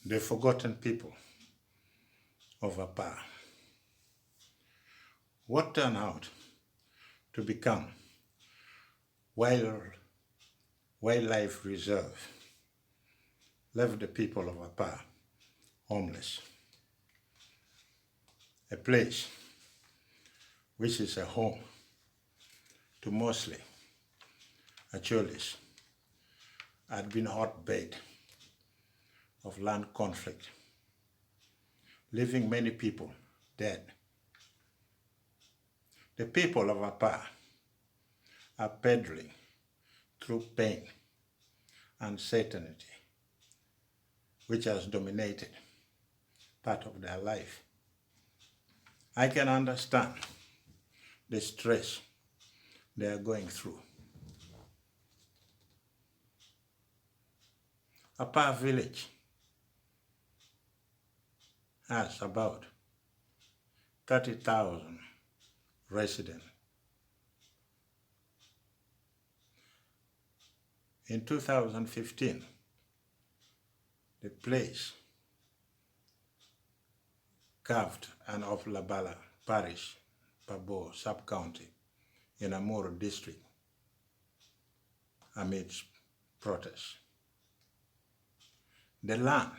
the forgotten people of Apaa. What turned out to become wildlife reserve left the people of Apaa homeless. A place which is a home to mostly Acholis had been hotbed of land conflict, leaving many people dead. The people of Apaa are peddling through pain and certainty, which has dominated part of their life. I can understand the stress they are going through. Apaa village has about 30,000 residents. In 2015, the place carved and of Labala Parish, Pabo sub-county in Amuru district amidst protests. The land,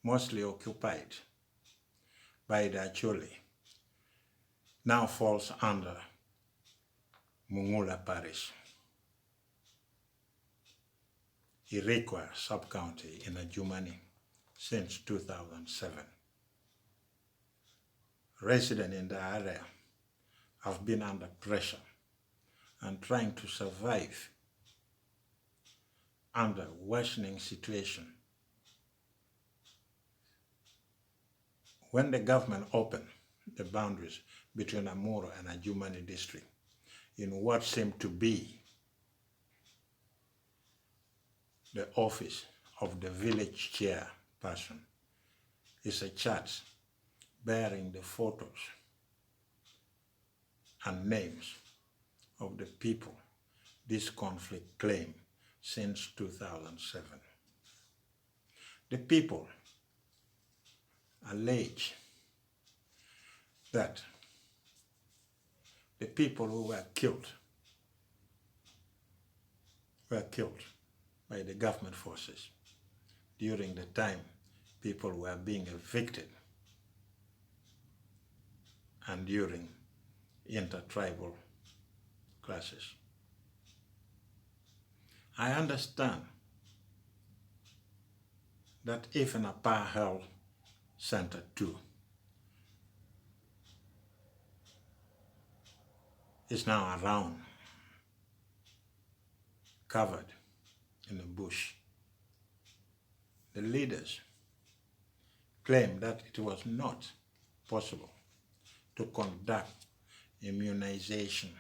mostly occupied by the Acholi, now falls under Mungula Parish, Irikwa sub-county in Adjumani since 2007. Residents in the area have been under pressure and trying to survive under worsening situation. When the government opened the boundaries between Amuru and Adjumani district in what seemed to be the office of the village chairperson, is a chart bearing the photos and names of the people this conflict claimed since 2007. The people allege that the people who were killed by the government forces during the time people were being evicted and during intertribal clashes. I understand that if an Apaa Health Center 2 is now around, covered in the bush, the leaders claim that it was not possible to conduct immunization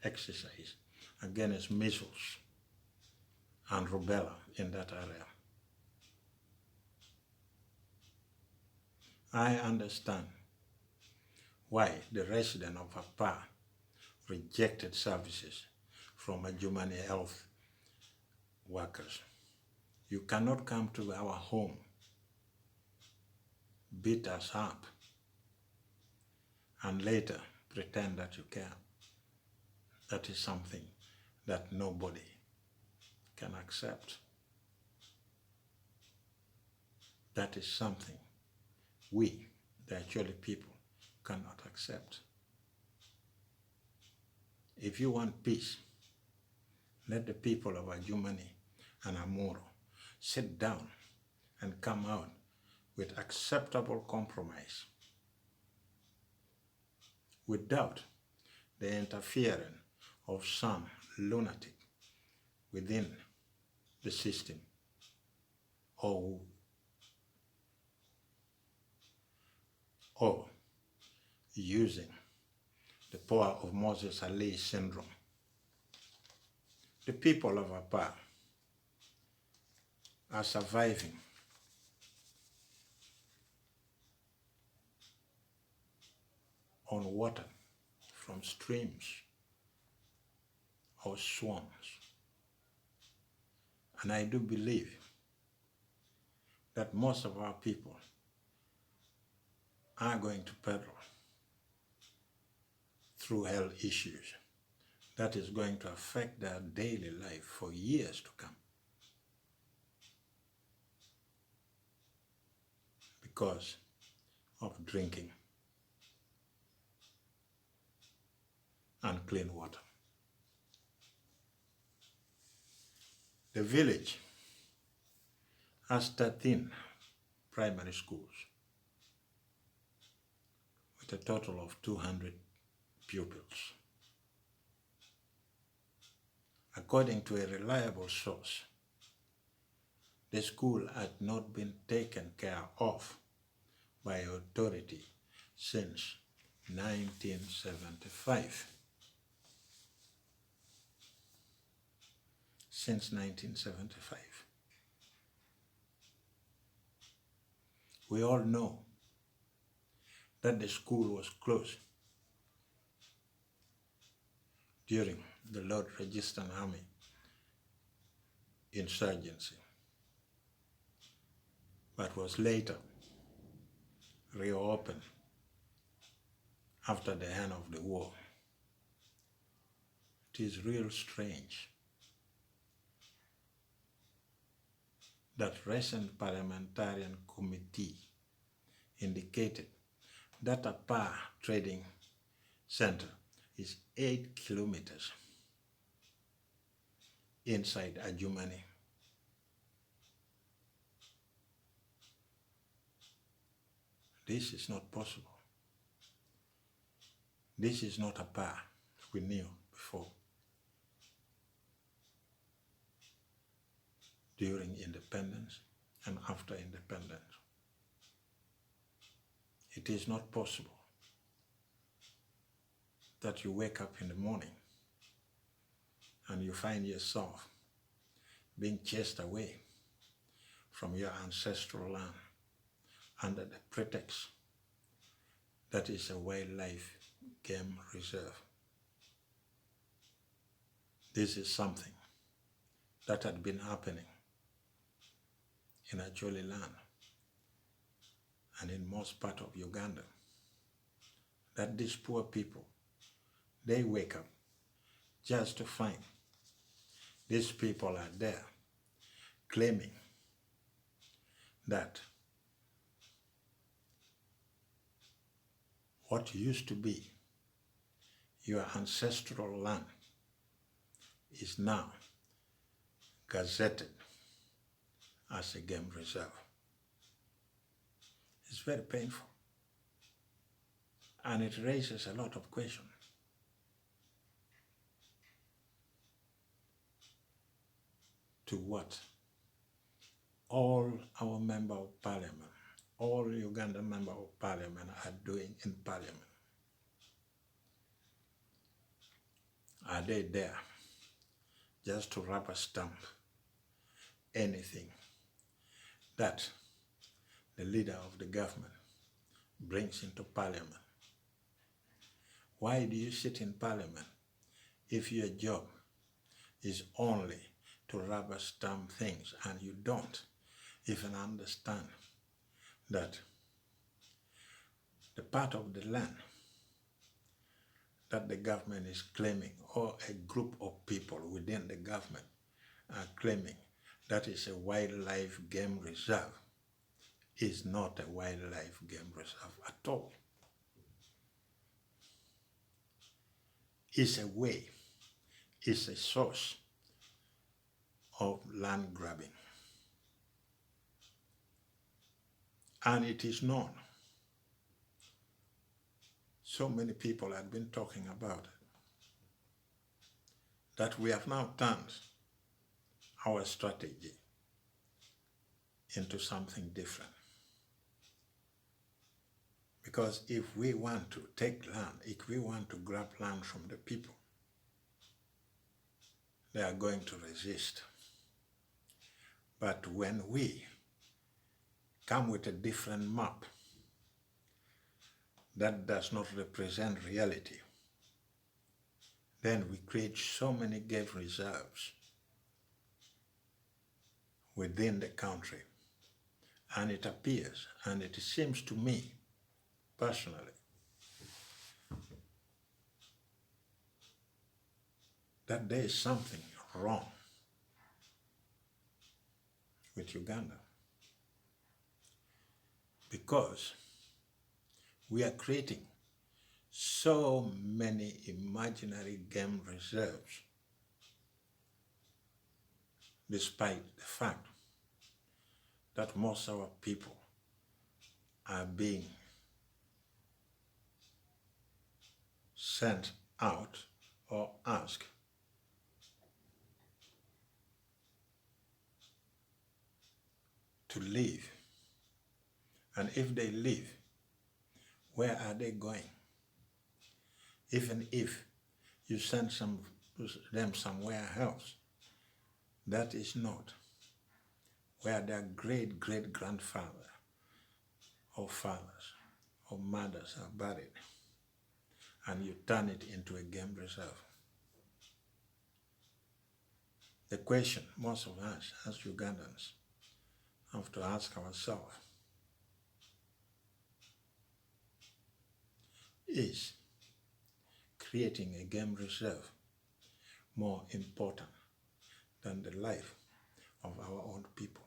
exercise against measles and rubella in that area. I understand why the residents of Apaa rejected services from Adjumani health workers. You cannot come to our home, beat us up, and later pretend that you care. That is something that nobody can accept. That is something we, the Acholi people, cannot accept. If you want peace, let the people of Adjumani and Amuru sit down and come out with acceptable compromise without the interference of some lunatic within the system or using the power of Moses Ali syndrome. The people of Apaa are surviving on water from streams or swamps. And I do believe that most of our people are going to peddle through health issues that is going to affect their daily life for years to come, because of drinking unclean water. The village has 13 primary schools with a total of 200 pupils. According to a reliable source, the school had not been taken care of by authority since 1975. Since 1975. We all know that the school was closed during the Lord Resistance Army insurgency, but was later reopened after the end of the war. It is real strange that recent parliamentarian committee indicated that Apaa trading center is 8 kilometers inside 𝙁𝙊𝙇𝙇𝙗𝙗. This is not possible. This is not Apaa we knew before. During independence and after independence. It is not possible that you wake up in the morning and you find yourself being chased away from your ancestral land under the pretext that is a wildlife game reserve. This is something that had been happening in 𝙁𝙊𝙇 land and in most part of Uganda, that these poor people, they wake up just to find these people are there claiming that what used to be your ancestral land is now gazetted as a game reserve. It's very painful, and it raises a lot of questions. To what all our member of parliament, all Uganda member of parliament are doing in parliament. Are they there just to rubber stamp anything that the leader of the government brings into parliament? Why do you sit in parliament if your job is only to rubber stamp things and you don't even understand that the part of the land that the government is claiming, or a group of people within the government are claiming that is a wildlife game reserve, is not a wildlife game reserve at all. It's a way, it's a source of land grabbing. And it is known. So many people have been talking about it, that we have now turned our strategy into something different. Because if we want to take land, if we want to grab land from the people, they are going to resist. But when we come with a different map that does not represent reality, then we create so many game reserves within the country And it appears, and it seems to me, personally, that there is something wrong with Uganda, because we are creating so many imaginary game reserves, despite the fact that most of our people are being sent out or asked to leave. And if they leave, where are they going? Even if you send them somewhere else, that is not where their great-great-grandfather or fathers or mothers are buried, and you turn it into a game reserve. The question most of us as Ugandans have to ask ourselves is creating a game reserve more important than the life of our own people?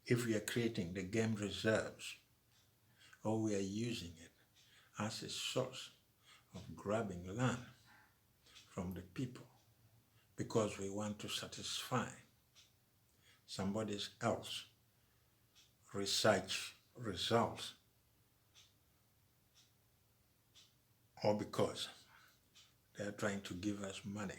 If we are creating the game reserves, or we are using it as a source of grabbing land from the people because we want to satisfy somebody else's research results, or because they are trying to give us money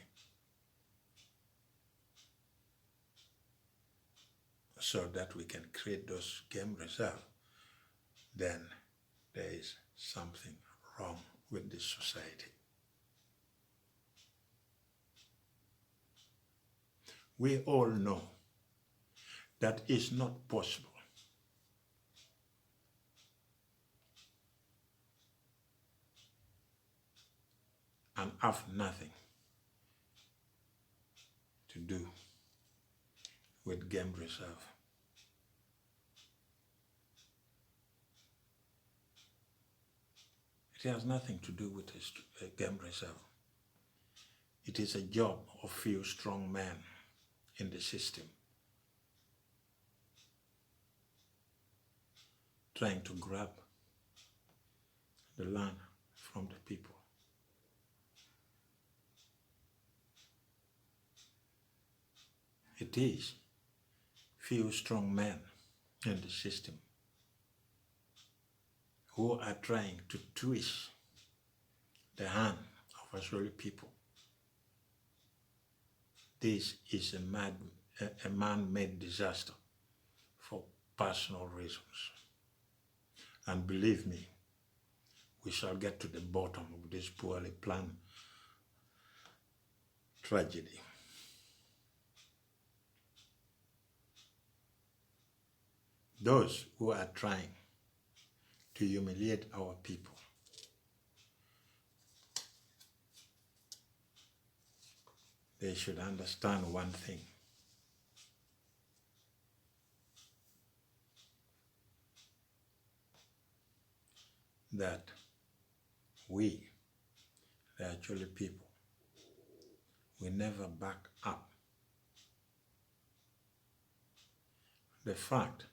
so that we can create those game reserves, then there is something wrong with this society. We all know that it's not possible and have nothing to do with game reserve. It has nothing to do with a game reserve. It is a job of few strong men in the system trying to grab the land from the people. It is few strong men in the system who are trying to twist the hand of Australian people. This is a man-made disaster for personal reasons. And believe me, we shall get to the bottom of this poorly planned tragedy. Those who are trying to humiliate our people they should understand one thing. That we, the actual people, we never back up the fact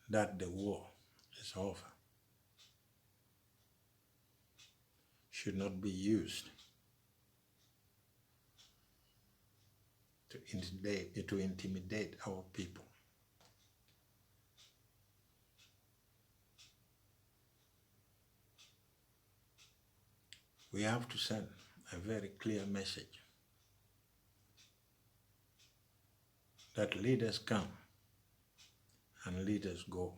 that the war is over should not be used to intimidate our people. We have to send a very clear message that leaders come and leaders go.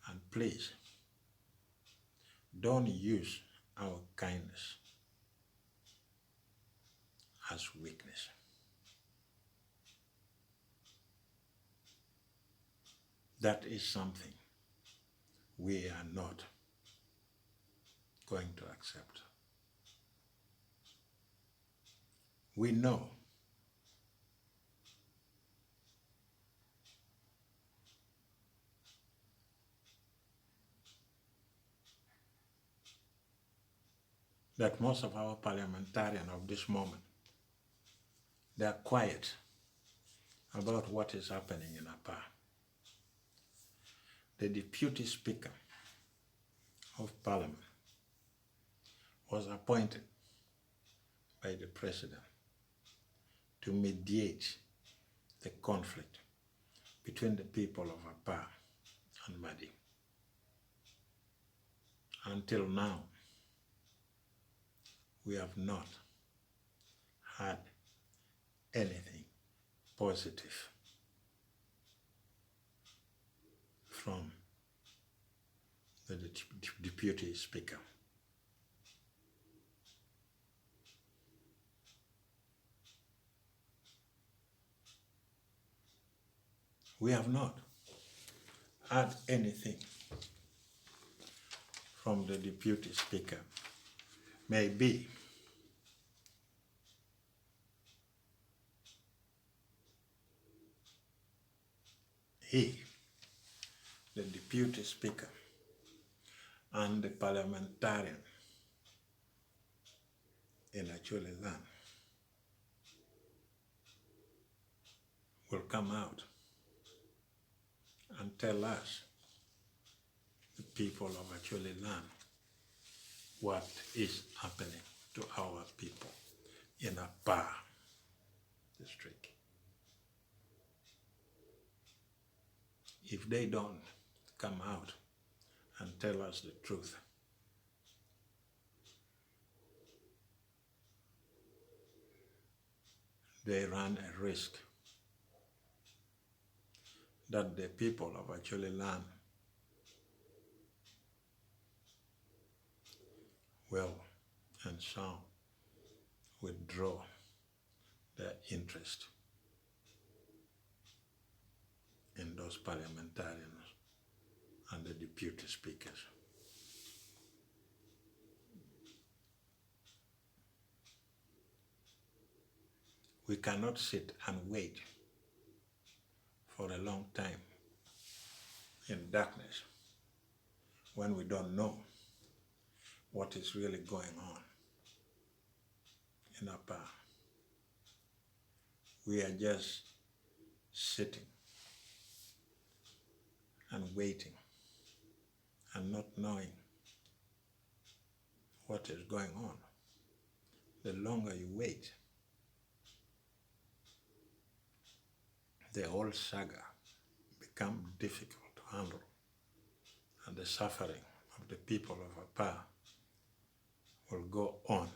And please, don't use our kindness as weakness. That is something we are not going to accept. We know that most of our parliamentarians of this moment, they are quiet about what is happening in Apaa. The Deputy Speaker of Parliament was appointed by the President to mediate the conflict between the people of Apaa and 𝙤𝙤𝙘. Until now, we have not had anything positive from the Deputy Speaker. We have not had anything from the Deputy Speaker. Maybe he, the Deputy Speaker, and the parliamentarian in 𝙁𝙊𝙇 will come out and tell us, the people of 𝙁𝙊𝙇, what is happening to our people in Apaa district. If they don't come out and tell us the truth, they run a risk that the people of 𝙁𝙊𝙇 will and shall withdraw their interest in those parliamentarians and the deputy speakers. We cannot sit and wait for a long time in darkness when we don't know what is really going on in Apaa. We are just sitting and waiting and not knowing what is going on. The longer you wait, the whole saga becomes difficult to handle, and the suffering of the people of Apaa will go on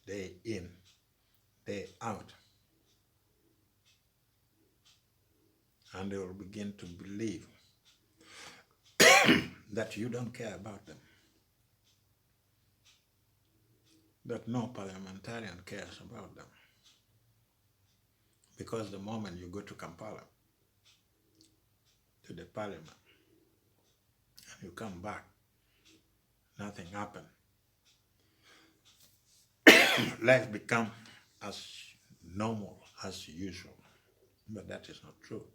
day in, day out, and they will begin to believe that you don't care about them, that no parliamentarian cares about them. Because the moment you go to Kampala, to the parliament, and you come back, nothing happened. Life becomes as normal as usual, but that is not true.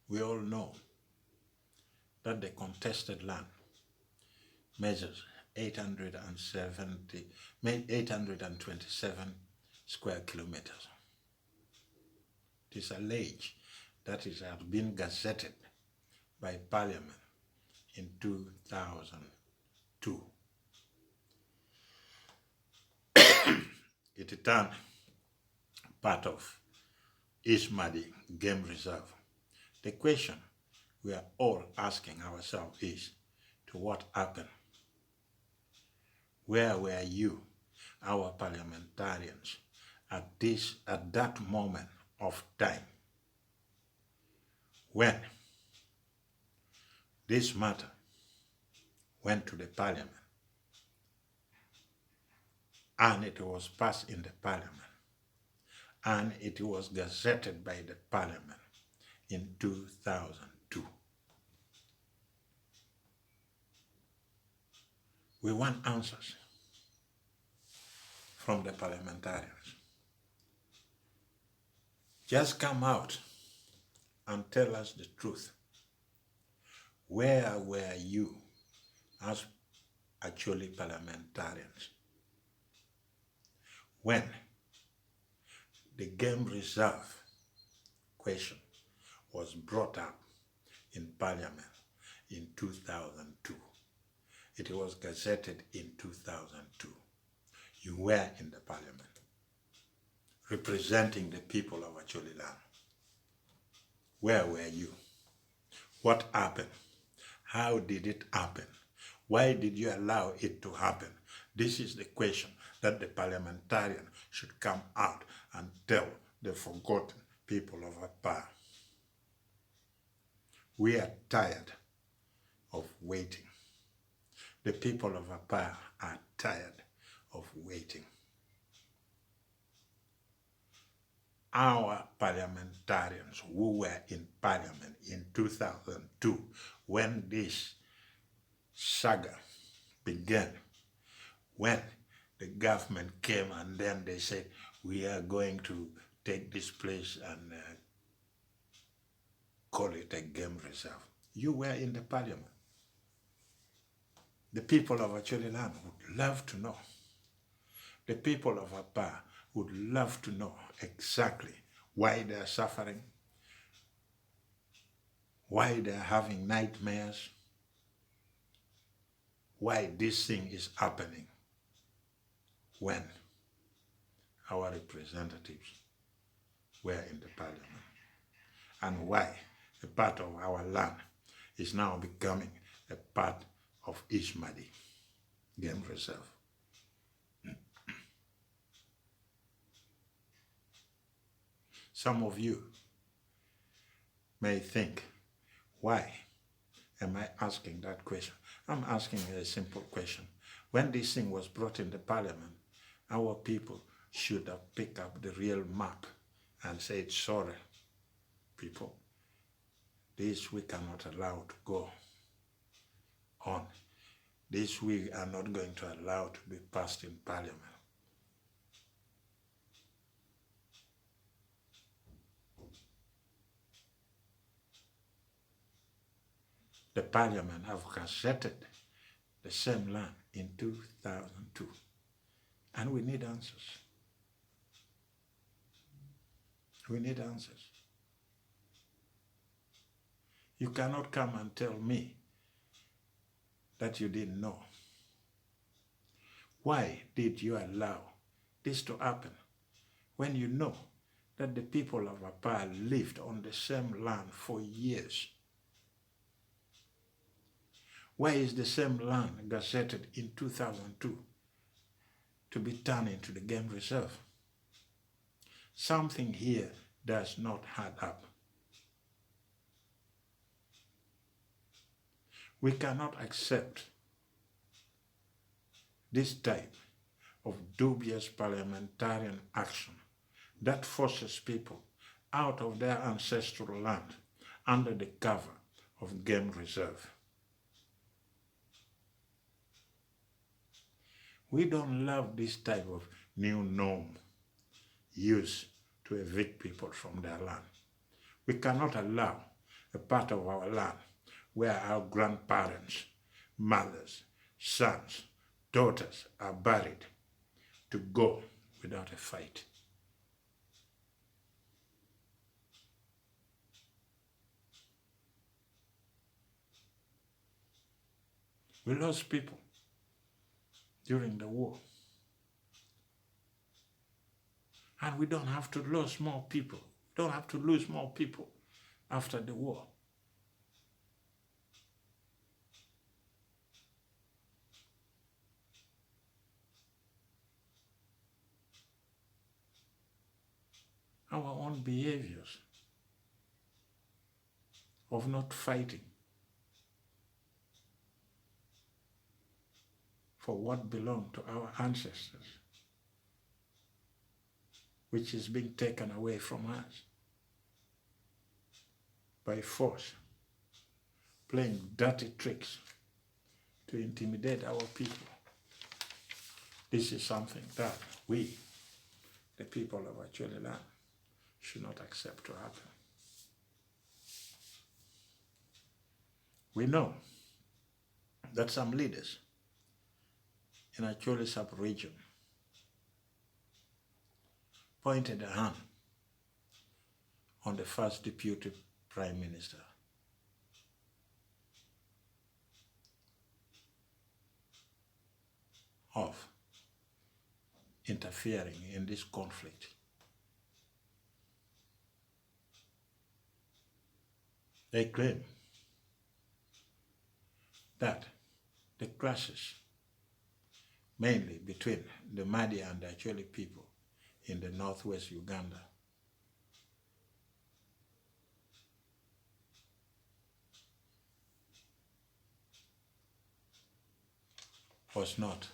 We all know that the contested land measures 827 square kilometers. It is alleged that it has been gazetted by Parliament in 2002. It turned part of 𝙏𝙗𝙪 Game Reserve. The question we are all asking ourselves is, to what happened? Where were you, our parliamentarians, at that moment of time when this matter went to the parliament and it was passed in the parliament and it was gazetted by the parliament in 2002? We want answers from the parliamentarians. Just come out and tell us the truth. Where were you as actually parliamentarians. When the game reserve question was brought up in Parliament in 2002, it was gazetted in 2002. You were in the Parliament, representing the people of Acholiland. Where were you? What happened? How did it happen? Why did you allow it to happen? This is the question that the parliamentarian should come out and tell the forgotten people of Apaa. We are tired of waiting. The people of Apaa are tired of waiting. Our parliamentarians who were in Parliament in 2002, when this saga began, when the government came and then they said, we are going to take this place and call it a game reserve. You were in the Parliament. The people of Acholiland would love to know. The people of Apaa would love to know exactly why they are suffering, why they are having nightmares, why this thing is happening when our representatives were in the Parliament, and why a part of our land is now becoming a part of 𝙏𝙗𝙪 game reserve. Some of you may think, why am I asking that question? I'm asking a simple question. When this thing was brought in the Parliament, our people should have picked up the real map and said, sorry, people, this we cannot allow to go on. This we are not going to allow to be passed in Parliament. The Parliament have gazetted the same land in 2002, and we need answers. We need answers. You cannot come and tell me that you didn't know. Why did you allow this to happen when you know that the people of Apaa lived on the same land for years? Why is the same land gazetted in 2002 to be turned into the game reserve? Something here does not add up. We cannot accept this type of dubious parliamentarian action that forces people out of their ancestral land under the cover of game reserve. We don't love this type of new norm used to evict people from their land. We cannot allow a part of our land where our grandparents, mothers, sons, daughters are buried to go without a fight. We lost people during the war. And we don't have to lose more people. We don't have to lose more people after the war. Our own behaviors of not fighting for what belonged to our ancestors, which is being taken away from us by force, playing dirty tricks to intimidate our people. This is something that we, the people of Acholiland, should not accept to happen. We know that some leaders in a 𝙁𝙊𝙘 sub-region pointed a hand on the first deputy prime minister of interfering in this conflict. They claim that the clashes, mainly between the 𝙤𝙗 and the 𝙁𝙊𝙘 people in the northwest Uganda, was not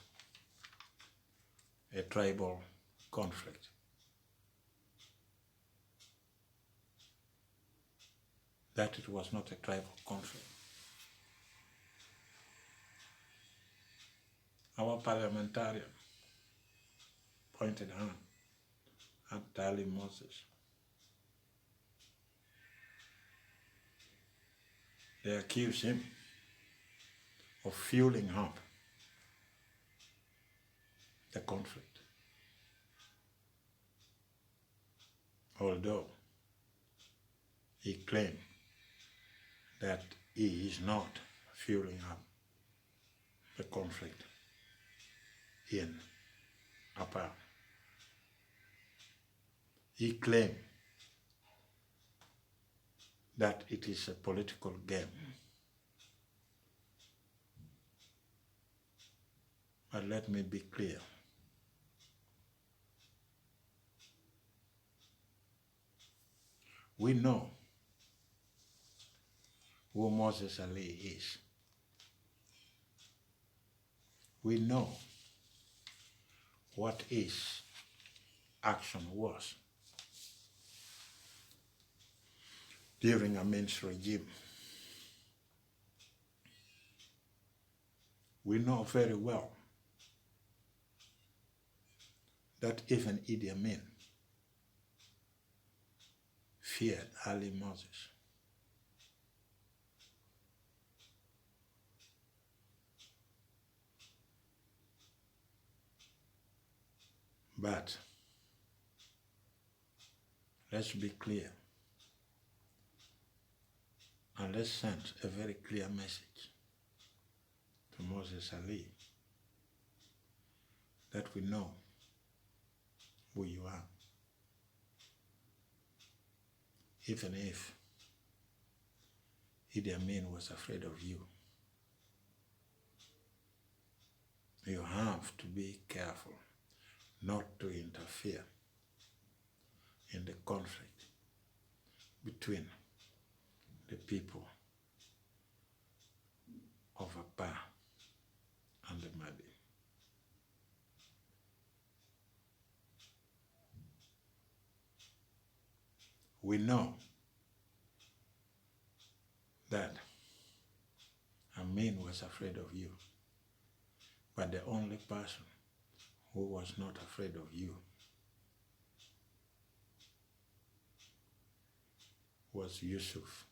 a tribal conflict. That it was not a tribal conflict. Our parliamentarian pointed hand at Dali Moses. They accused him of fueling up the conflict, although he claimed that he is not fueling up the conflict in Apaa. He claimed that it is a political game. But let me be clear. We know who Moses Ali is. We know what his action was during Amin's regime. We know very well that even Idi Amin feared Ali Moses. But let's be clear, and let's send a very clear message to Moses Ali that we know who you are. Even if Idi Amin was afraid of you, you have to be careful not to interfere in the conflict between the people of Apaa and the 𝙤𝙗. We know that Amin was afraid of you, but the only person who was not afraid of you was Yusuf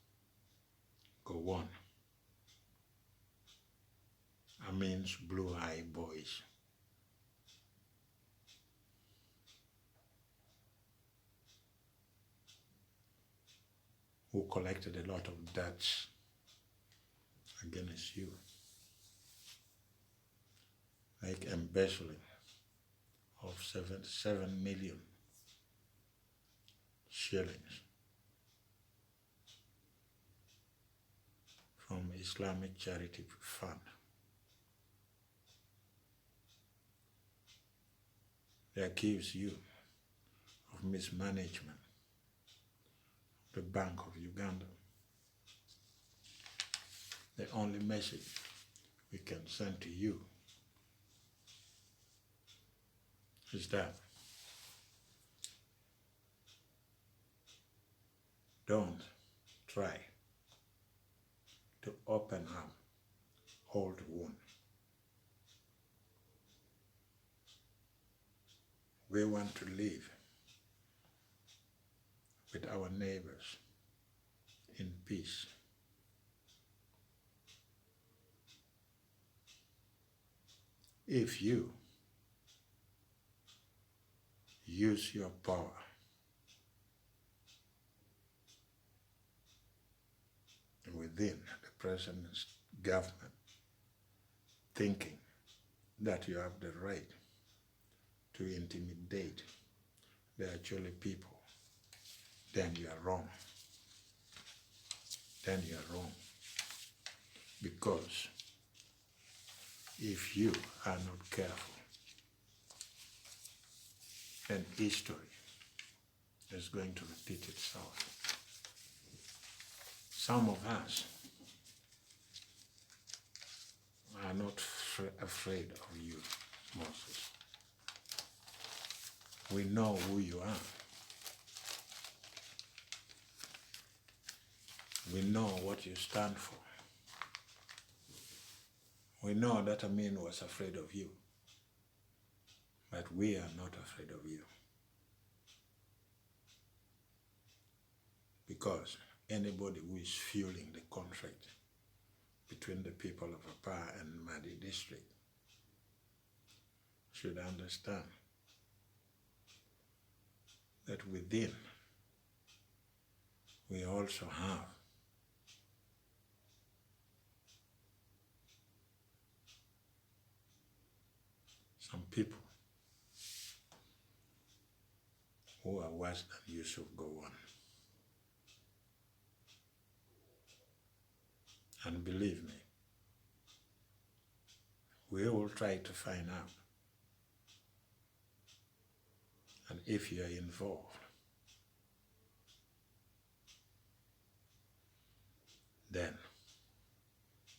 Gowon, Amin's blue-eye boys. Who collected a lot of debts against you, like embezzling of 77 million shillings from Islamic Charity Fund. They accuse you of mismanagement of the Bank of Uganda. The only message we can send to you is that don't try to open up old wound. We want to live with our neighbors in peace. if you use your power within the present government, thinking that you have the right to intimidate the actual people, then you are wrong. Then you are wrong. Because if you are not careful, then history is going to repeat itself. Some of us are not afraid of you, Moses. We know who you are. We know what you stand for. We know that Amin was afraid of you, but we are not afraid of you. Because anybody who is fueling the conflict between the people of Apaa and Madi district should understand that within we also have some people who are worse than Yusuf Gowon. And believe me, we will try to find out. And if you are involved, then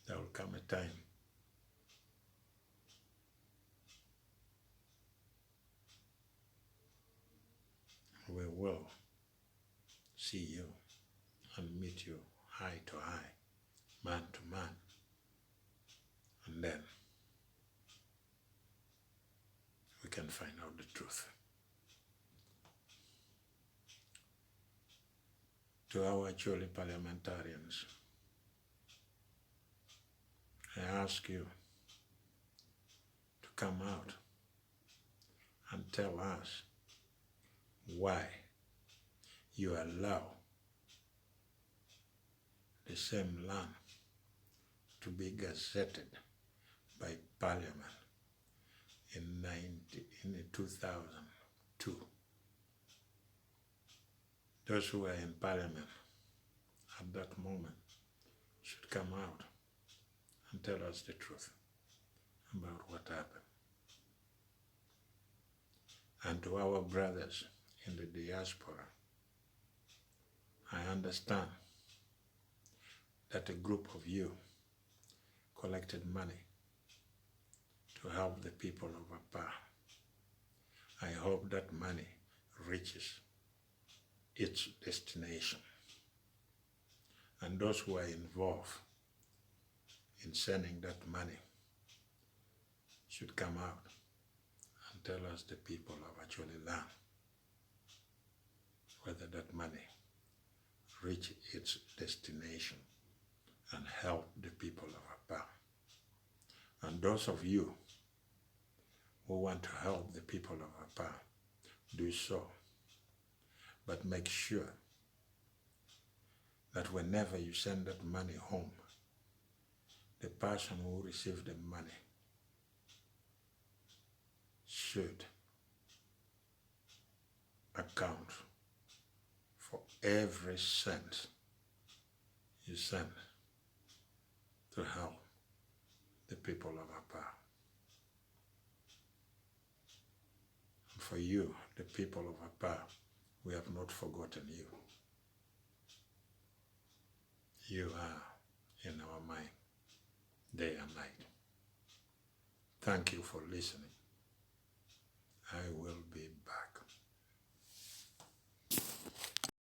there will come a time we will see you and meet you eye to eye, man to man, and then we can find out the truth. To our actually parliamentarians, I ask you to come out and tell us why you allow the same land to be gazetted by Parliament in 2002. Those who were in Parliament at that moment should come out and tell us the truth about what happened. And to our brothers in the diaspora, I understand that a group of you collected money to help the people of Apaa. I hope that money reaches its destination. And those who are involved in sending that money should come out and tell us, the people of actually land, whether that money reach its destination and help the people of Apaa. And those of you who want to help the people of Apaa, do so. But make sure that whenever you send that money home, the person who received the money should account for every cent you send to help the people of Apaa. And for you, the people of Apaa, we have not forgotten you. You are in our mind, day and night. Thank you for listening. I will be